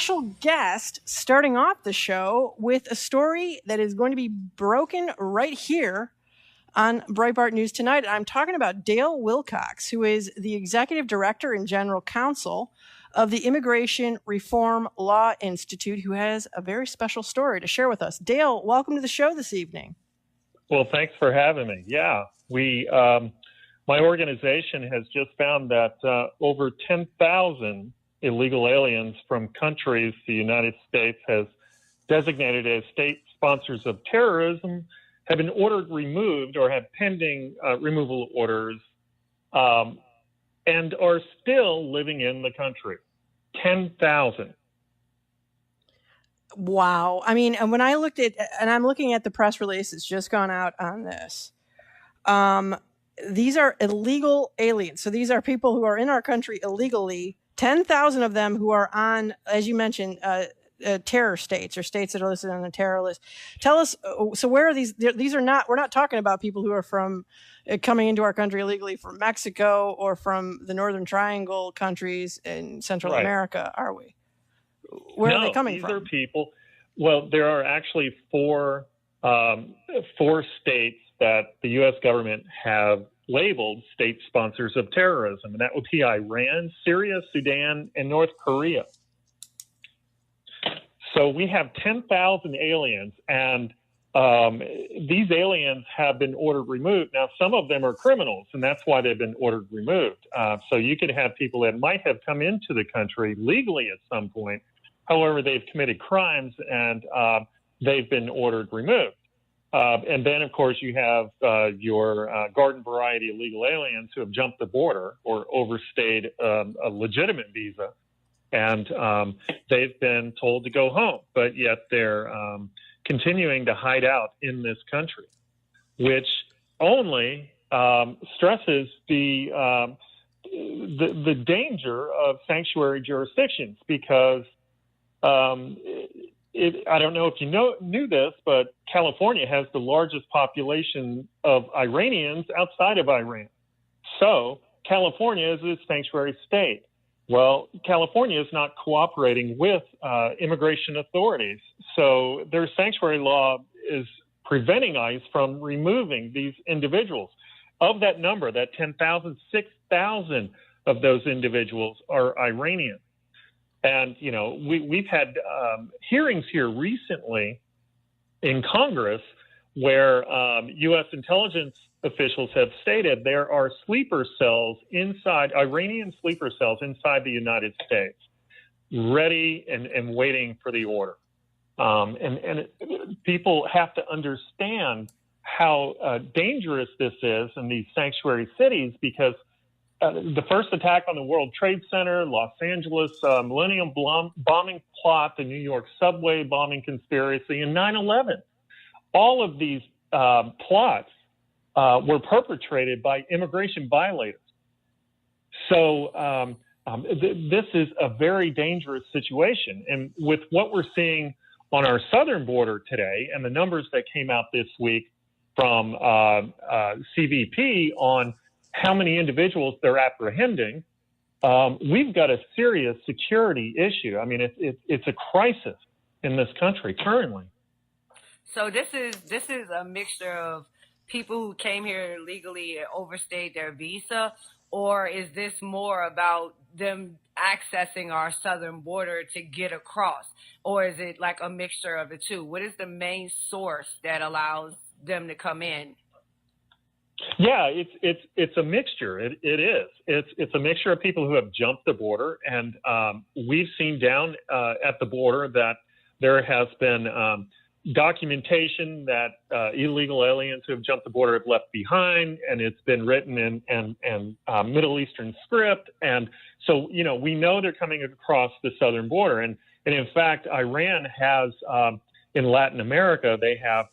special guest starting off the show with a story that is going to be broken right here on Breitbart News Tonight. I'm talking about Dale Wilcox, who is the Executive Director and General Counsel of the Immigration Reform Law Institute, who has a very special story to share with us. Dale, welcome to the show this evening. Well, thanks for having me. Yeah, my organization has just found that over 10,000 illegal aliens from countries the United States has designated as state sponsors of terrorism have been ordered removed or have pending removal orders and are still living in the country. 10,000. Wow. I mean, and when I looked at, and I'm looking at the press release that's just gone out on this, these are illegal aliens. So these are people who are in our country illegally, 10,000 of them who are on, as you mentioned, terror states or states that are listed on the terror list. Tell us, so where are these? These are not, we're not talking about people who are from coming into our country illegally from Mexico or from the Northern Triangle countries in Central America, are we? Where are they coming from? These are people. Well, there are actually four states that the U.S. government have labeled state sponsors of terrorism, and that would be Iran, Syria, Sudan, and North Korea. So we have 10,000 aliens, and these aliens have been ordered removed. Now, some of them are criminals, and that's why they've been ordered removed. So you could have people that might have come into the country legally at some point. However, they've committed crimes, and they've been ordered removed. And then, of course, you have your garden variety illegal aliens who have jumped the border or overstayed a legitimate visa, and they've been told to go home, but yet they're continuing to hide out in this country, which only stresses the danger of sanctuary jurisdictions because I don't know if you knew this, but California has the largest population of Iranians outside of Iran. So California is a sanctuary state. Well, California is not cooperating with immigration authorities. So their sanctuary law is preventing ICE from removing these individuals. Of that number, that 10,000, 6,000 of those individuals are Iranian. And, you know, we've had hearings here recently in Congress where U.S. intelligence officials have stated there are sleeper cells inside, Iranian sleeper cells inside the United States, ready and waiting for the order. And people have to understand how dangerous this is in these sanctuary cities because the first attack on the World Trade Center, Los Angeles Millennium bombing plot, the New York subway bombing conspiracy, and 9/11. All of these plots were perpetrated by immigration violators. So this is a very dangerous situation. And with what we're seeing on our southern border today and the numbers that came out this week from CBP on how many individuals they're apprehending, we've got a serious security issue. I mean, it's a crisis in this country currently. So this is a mixture of people who came here legally and overstayed their visa, or is this more about them accessing our southern border to get across, or is it like a mixture of the two? What is the main source that allows them to come in? Yeah, it's a mixture. It is. It's a mixture of people who have jumped the border, and we've seen down at the border that there has been documentation that illegal aliens who have jumped the border have left behind, and it's been written in Middle Eastern script, and so you know we know they're coming across the southern border, and in fact, Iran has. In Latin America, they have,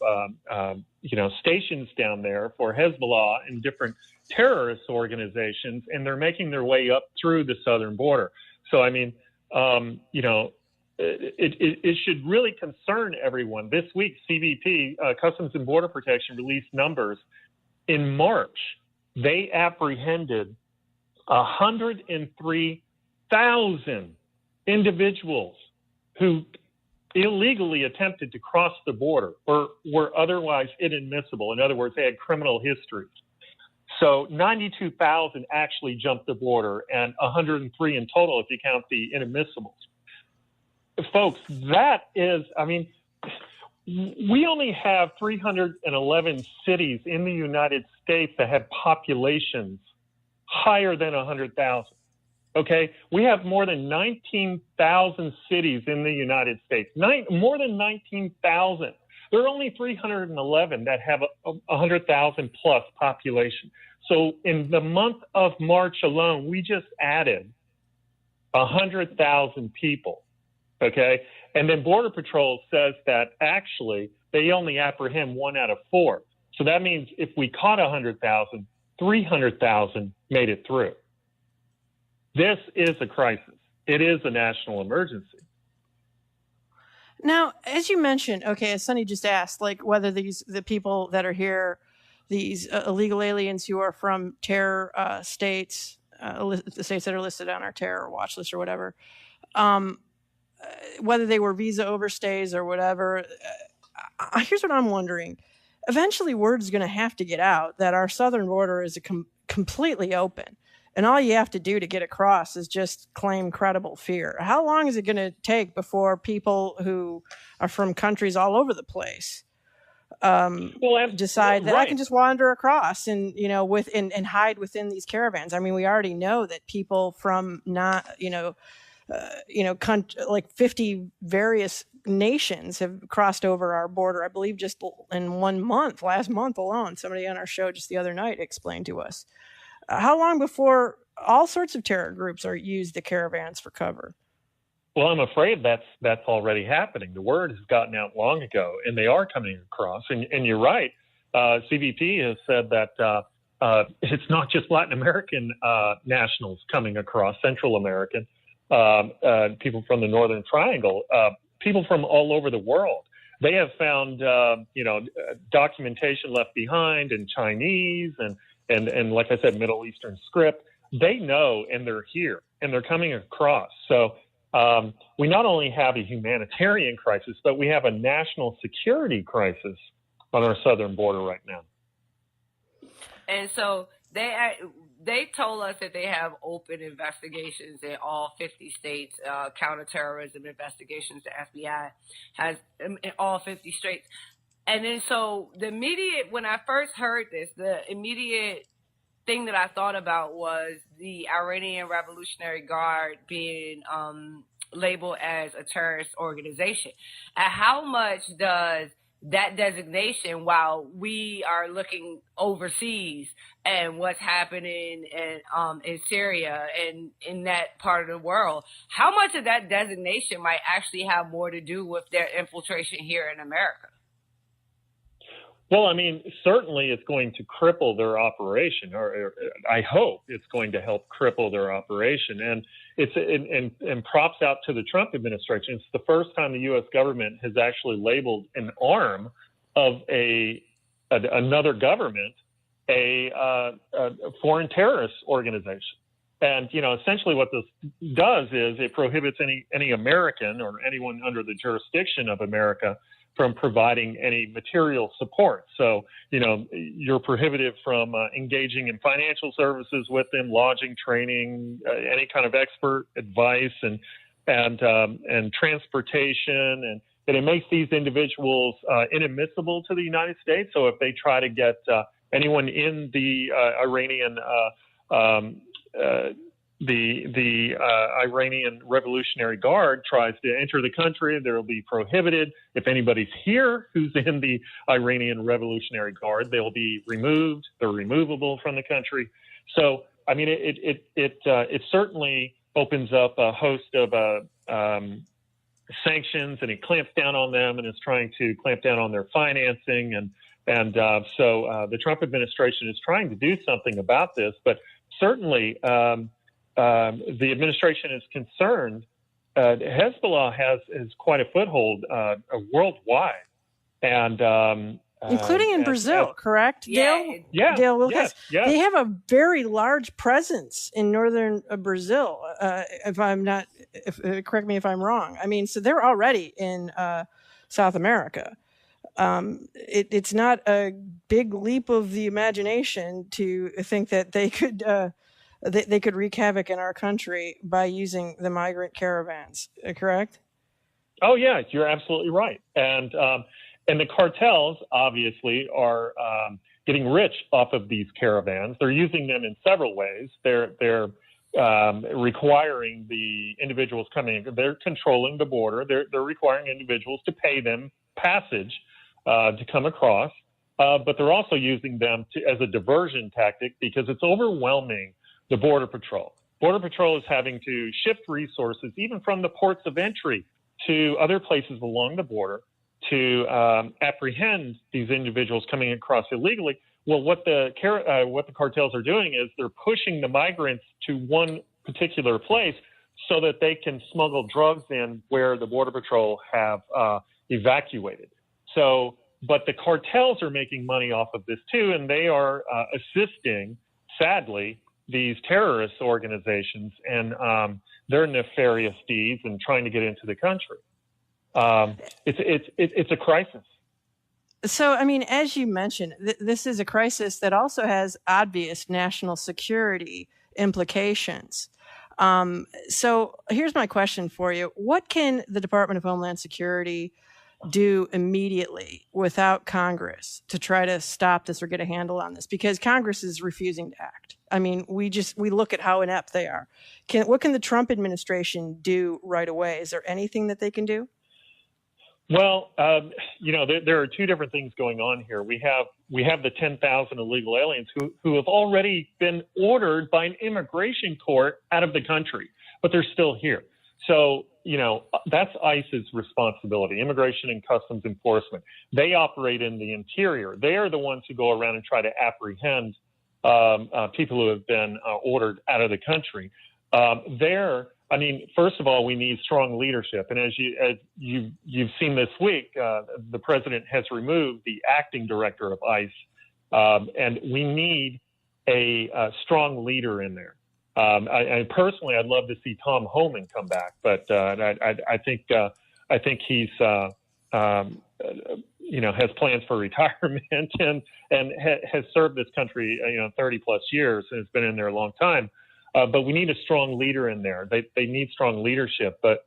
stations down there for Hezbollah and different terrorist organizations, and they're making their way up through the southern border. So, I mean, it should really concern everyone. This week, CBP, Customs and Border Protection, released numbers. In March, they apprehended 103,000 individuals who illegally attempted to cross the border or were otherwise inadmissible. In other words, they had criminal histories. So 92,000 actually jumped the border, and 103 in total if you count the inadmissibles. Folks, that is, I mean, we only have 311 cities in the United States that have populations higher than 100,000. Okay, we have more than 19,000 cities in the United States, more than 19,000. There are only 311 that have a 100,000 plus population. So in the month of March alone, we just added 100,000 people. Okay, and then Border Patrol says that actually they only apprehend 1 out of 4. So that means if we caught 100,000, 300,000 made it through. This is a crisis. It is a national emergency. Now, as you mentioned, okay, as Sonny just asked, like whether the people that are here, these illegal aliens who are from terror states, the states that are listed on our terror watch list or whatever, whether they were visa overstays or whatever, here's what I'm wondering. Eventually, word's going to have to get out that our southern border is completely open. And all you have to do to get across is just claim credible fear. How long is it going to take before people who are from countries all over the place decide that I can just wander across and, you know, and hide within these caravans? I mean, we already know that people from like 50 various nations have crossed over our border. I believe just in 1 month, last month alone, somebody on our show just the other night explained to us. How long before all sorts of terror groups are used the caravans for cover? Well, I'm afraid that's already happening. The word has gotten out long ago, and they are coming across. And you're right. CBP has said that it's not just Latin American nationals coming across, Central American, people from the Northern Triangle, people from all over the world. They have found, documentation left behind in Chinese and like I said, Middle Eastern script. They know, and they're here, and they're coming across. So we not only have a humanitarian crisis, but we have a national security crisis on our southern border right now. And so they told us that they have open investigations in all 50 states, counterterrorism investigations. The FBI has in all 50 states. And then so when I first heard this, the immediate thing that I thought about was the Iranian Revolutionary Guard being labeled as a terrorist organization. And how much does that designation, while we are looking overseas and what's happening in Syria and in that part of the world, how much of that designation might actually have more to do with their infiltration here in America? Well, I mean, certainly it's going to cripple their operation, or I hope it's going to help cripple their operation. And and props out to the Trump administration. It's the first time the U.S. government has actually labeled an arm of another government a foreign terrorist organization. And, you know, essentially what this does is it prohibits any American or anyone under the jurisdiction of America from providing any material support. So, you know, you're prohibited from engaging in financial services with them, lodging, training, any kind of expert advice and transportation. And it makes these individuals inadmissible to the United States. So if they try to get anyone in the Iranian the Iranian Revolutionary Guard tries to enter the country, they'll be prohibited. If anybody's here who's in the Iranian Revolutionary Guard, they'll be removed. They're removable from the country. So, I mean, it certainly opens up a host of sanctions, and it clamps down on them, and is trying to clamp down on their financing. So the Trump administration is trying to do something about this, but certainly the administration is concerned. Hezbollah has quite a foothold worldwide, and including in Brazil, correct, Dale? Yeah, Dale Wilcox. yes. They have a very large presence in northern Brazil. If I'm not, correct me if I'm wrong. I mean, so they're already in South America. It's not a big leap of the imagination to think that they could wreak havoc in our country by using the migrant caravans. Correct? Oh yeah, you're absolutely right. And the cartels obviously are getting rich off of these caravans. They're using them in several ways. They're requiring the individuals coming. They're controlling the border. They're requiring individuals to pay them passage to come across. But they're also using them as a diversion tactic because it's overwhelming the Border Patrol. Border Patrol is having to shift resources, even from the ports of entry to other places along the border, to apprehend these individuals coming across illegally. Well, what the cartels are doing is they're pushing the migrants to one particular place so that they can smuggle drugs in where the Border Patrol have evacuated. So, but the cartels are making money off of this too, and they are assisting, sadly, these terrorist organizations and their nefarious deeds and trying to get into the country. It's a crisis. So, I mean, as you mentioned, this is a crisis that also has obvious national security implications. So here's my question for you. What can the Department of Homeland Security do immediately without Congress to try to stop this or get a handle on this? Because Congress is refusing to act. I mean, we look at how inept they are. What can the Trump administration do right away? Is there anything that they can do? Well, there are two different things going on here. We have the 10,000 illegal aliens who have already been ordered by an immigration court out of the country, but they're still here. So, that's ICE's responsibility, Immigration and Customs Enforcement. They operate in the interior. They are the ones who go around and try to apprehend people who have been ordered out of the country. First of all, we need strong leadership. And as you've seen this week, the president has removed the acting director of ICE, and we need a strong leader in there. Personally, I'd love to see Tom Homan come back, but I think he's has plans for retirement and has served this country 30 plus years and has been in there a long time. But we need a strong leader in there. They need strong leadership, but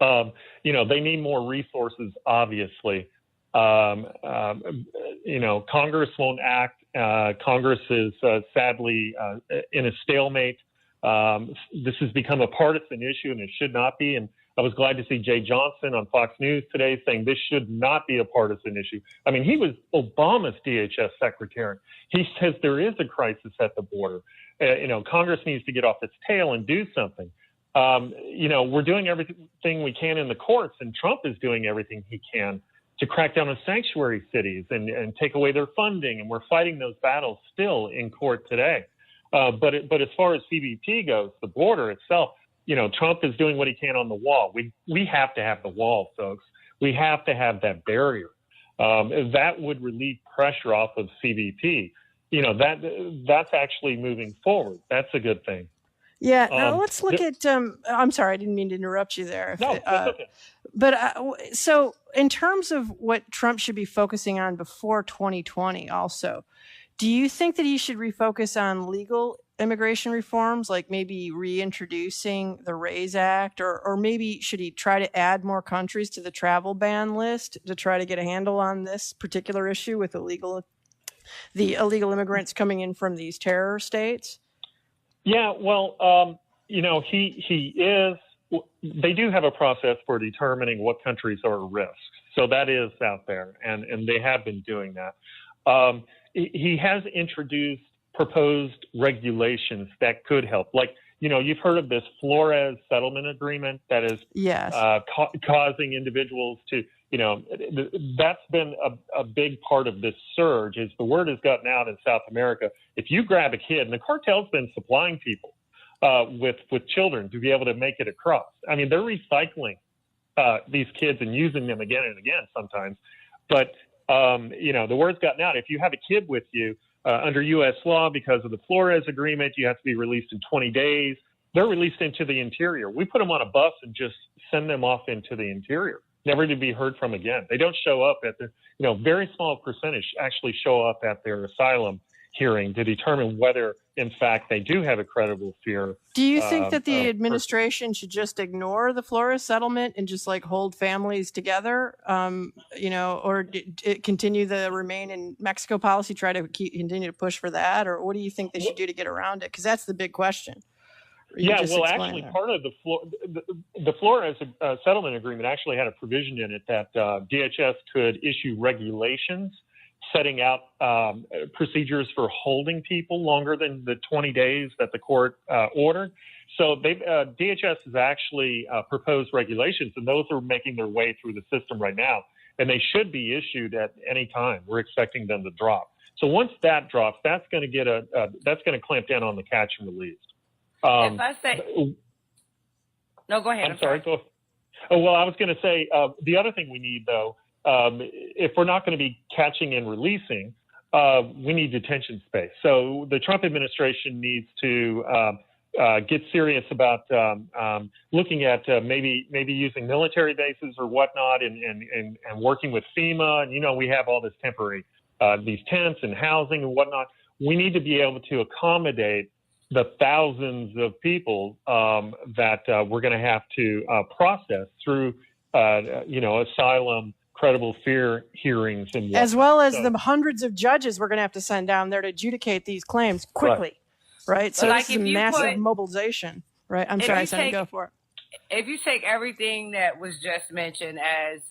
they need more resources. Obviously, Congress won't act. Congress is sadly in a stalemate. This has become a partisan issue, and it should not be. And I was glad to see Jay Johnson on Fox News today saying this should not be a partisan issue. I mean, he was Obama's DHS secretary. He says there is a crisis at the border. Congress needs to get off its tail and do something. We're doing everything we can in the courts, and Trump is doing everything he can to crack down on sanctuary cities and take away their funding. And we're fighting those battles still in court today. But as far as CBP goes, the border itself, Trump is doing what he can on the wall. We have to have the wall, folks. We have to have that barrier. That would relieve pressure off of CBP. That's actually moving forward. That's a good thing. Yeah. Now let's look at. I'm sorry, I didn't mean to interrupt you there. No, that's okay. But so in terms of what Trump should be focusing on before 2020, also, do you think that he should refocus on legal immigration reforms, like maybe reintroducing the RAISE Act, or maybe should he try to add more countries to the travel ban list to try to get a handle on this particular issue with the illegal immigrants coming in from these terror states? Yeah, well, he is. They do have a process for determining what countries are at risk. So that is out there, and they have been doing that. He has introduced proposed regulations that could help. Like, you've heard of this Flores settlement agreement that is causing individuals to, that's been a big part of this surge. Is the word has gotten out in South America. If you grab a kid, and the cartel's been supplying people with children to be able to make it across. I mean, they're recycling these kids and using them again and again sometimes. But The word's gotten out. If you have a kid with you under U.S. law, because of the Flores Agreement, you have to be released in 20 days. They're released into the interior. We put them on a bus and just send them off into the interior, never to be heard from again. They don't show up at the, very small percentage actually show up at their asylum hearing to determine whether, in fact, they do have a credible fear. Do you think that the administration should just ignore the Flores settlement and just hold families together, or continue the remain in Mexico policy, try to continue to push for that? Or what do you think they should do to get around it? Because that's the big question. Actually, part of the Flores settlement agreement actually had a provision in it that DHS could issue regulations setting out procedures for holding people longer than the 20 days that the court ordered. So DHS has actually proposed regulations, and those are making their way through the system right now, and they should be issued at any time. We're expecting them to drop. So once that drops, that's going to clamp down on the catch and release. If I say, no, go ahead. I'm sorry. Go. Oh, well, I was going to say the other thing we need, though, if we're not going to be catching and releasing, we need detention space. So the Trump administration needs to get serious about looking at maybe using military bases or whatnot, and working with FEMA. And we have all this temporary these tents and housing and whatnot. We need to be able to accommodate the thousands of people that we're going to have to process through, asylum, credible fear hearings, and whatnot. As well as the hundreds of judges we're going to have to send down there to adjudicate these claims quickly, right? So this is a massive mobilization, right? I'm sorry, Sonny, go for it. If you take everything that was just mentioned as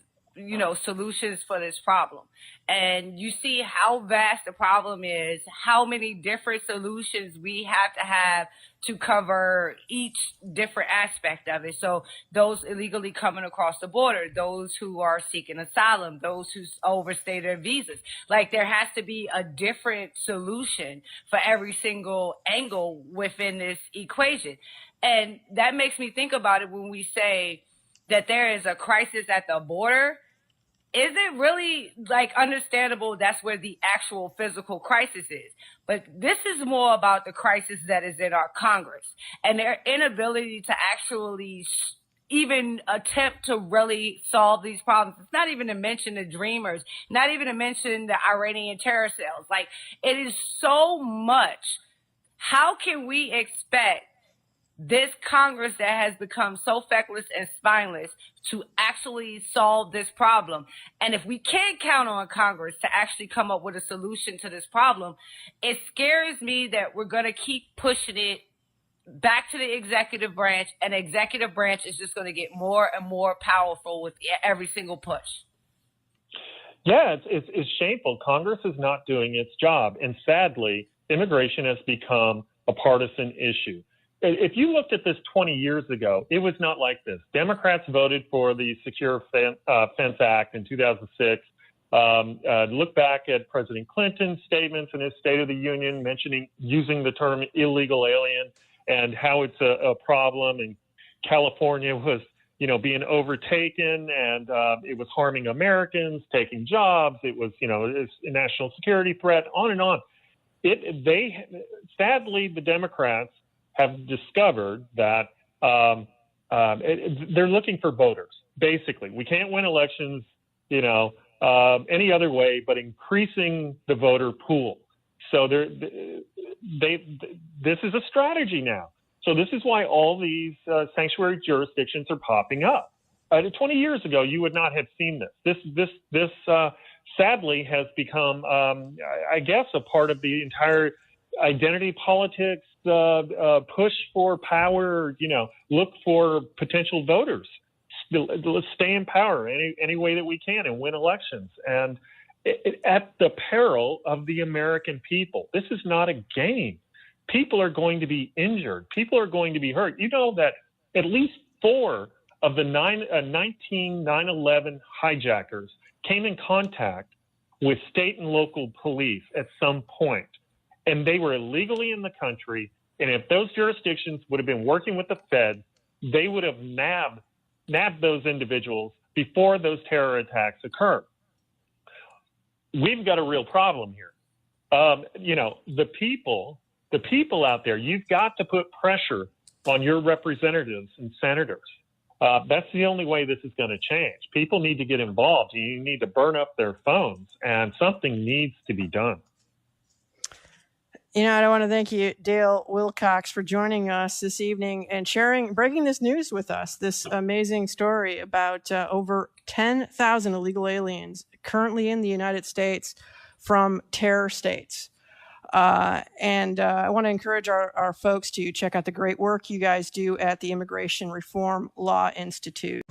solutions for this problem, and you see how vast the problem is, how many different solutions we have to cover each different aspect of it. So those illegally coming across the border, those who are seeking asylum, those who overstay their visas, there has to be a different solution for every single angle within this equation. And that makes me think about it when we say that there is a crisis at the border. Is it really understandable that's where the actual physical crisis is? But this is more about the crisis that is in our Congress and their inability to actually even attempt to really solve these problems. It's not even to mention the dreamers, not even to mention the Iranian terror cells. It is so much. How can we expect this Congress that has become so feckless and spineless to actually solve this problem? And if we can't count on Congress to actually come up with a solution to this problem, it scares me that we're going to keep pushing it back to the executive branch, and the executive branch is just going to get more and more powerful with every single push. Yeah, it's shameful. Congress is not doing its job. And sadly, immigration has become a partisan issue. If you looked at this 20 years ago, it was not like this. Democrats voted for the Secure Fence Act in 2006. Look back at President Clinton's statements in his State of the Union using the term illegal alien and how it's a problem. And California was, being overtaken, and it was harming Americans, taking jobs. It was, it's a national security threat, on and on. Sadly, the Democrats have discovered that they're looking for voters. Basically, we can't win elections, any other way but increasing the voter pool. So this is a strategy now. So this is why all these sanctuary jurisdictions are popping up. 20 years ago, you would not have seen this. This sadly has become, I guess, a part of the entire identity politics push for power. Look for potential voters. Let's stay in power any way that we can and win elections. And at the peril of the American people. This is not a game. People are going to be injured. People are going to be hurt. You know that at least 4 of the 19 9/11 hijackers came in contact with state and local police at some point, and they were illegally in the country. And if those jurisdictions would have been working with the Fed, they would have nabbed those individuals before those terror attacks occurred. we've got a real problem here. The people out there, you've got to put pressure on your representatives and senators. That's the only way this is going to change. People need to get involved. You need to burn up their phones, and something needs to be done. I want to thank you, Dale Wilcox, for joining us this evening and breaking this news with us, this amazing story about over 10,000 illegal aliens currently in the United States from terror states. And I want to encourage our folks to check out the great work you guys do at the Immigration Reform Law Institute.